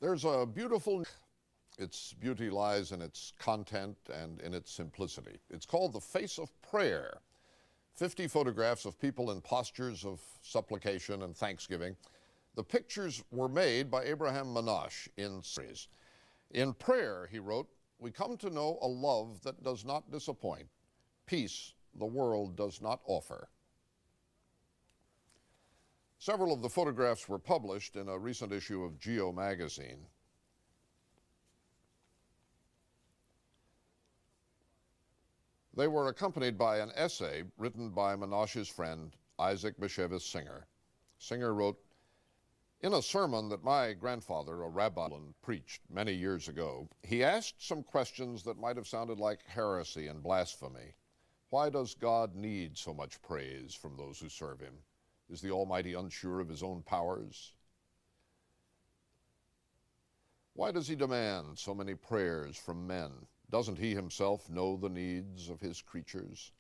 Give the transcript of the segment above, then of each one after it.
There's a beautiful, its beauty lies in its content and in its simplicity. It's called The Face of Prayer. 50 photographs of people in postures of supplication and thanksgiving. The pictures were made by Abraham Menashe in series. In prayer, he wrote, "We come to know a love that does not disappoint, peace the world does not offer." Several of the photographs were published in a recent issue of Geo magazine. They were accompanied by an essay written by Menashe's friend, Isaac Bashevis Singer. Singer wrote, "In a sermon that my grandfather, a rabbi, preached many years ago, he asked some questions that might have sounded like heresy and blasphemy. Why does God need so much praise from those who serve him? Is the Almighty unsure of his own powers? Why does he demand so many prayers from men? Doesn't he himself know the needs of his creatures?"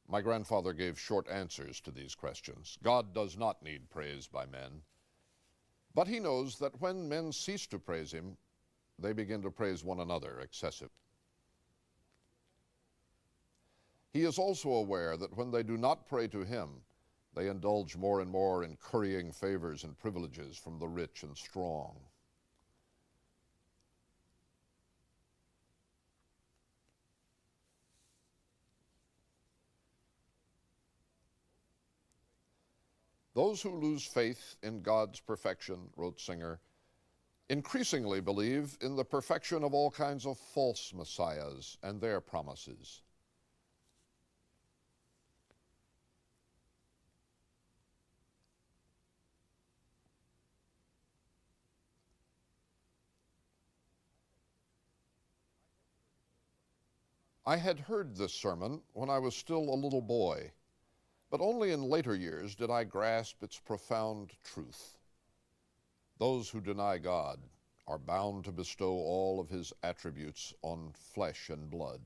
My grandfather gave short answers to these questions. God does not need praise by men. But he knows that when men cease to praise him, they begin to praise one another excessively. He is also aware that when they do not pray to him, they indulge more and more in currying favors and privileges from the rich and strong. Those who lose faith in God's perfection, wrote Singer, increasingly believe in the perfection of all kinds of false messiahs and their promises. I had heard this sermon when I was still a little boy, but only in later years did I grasp its profound truth. Those who deny God are bound to bestow all of his attributes on flesh and blood.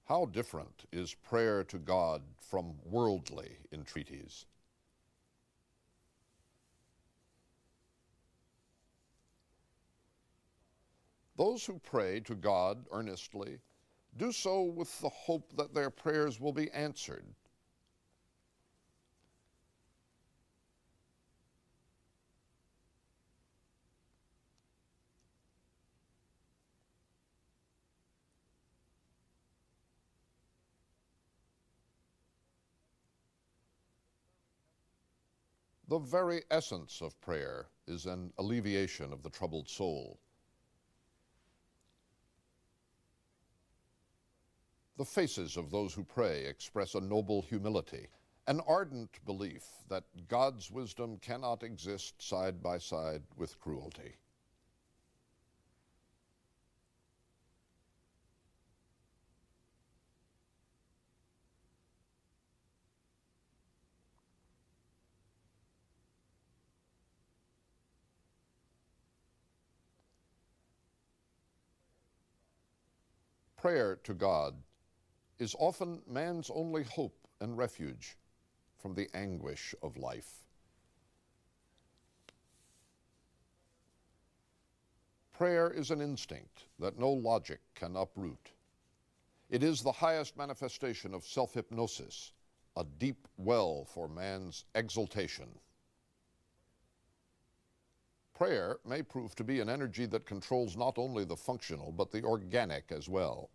How different is prayer to God from worldly entreaties? Those who pray to God earnestly do so with the hope that their prayers will be answered. The very essence of prayer is an alleviation of the troubled soul. The faces of those who pray express a noble humility, an ardent belief that God's wisdom cannot exist side by side with cruelty. Prayer to God is often man's only hope and refuge from the anguish of life. Prayer is an instinct that no logic can uproot. It is the highest manifestation of self-hypnosis, a deep well for man's exaltation. Prayer may prove to be an energy that controls not only the functional, but the organic as well.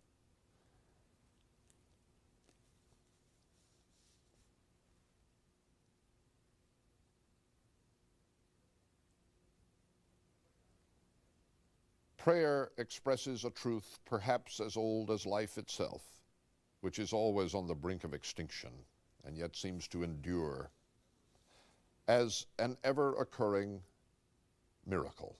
Prayer expresses a truth perhaps as old as life itself, which is always on the brink of extinction and yet seems to endure as an ever-occurring miracle.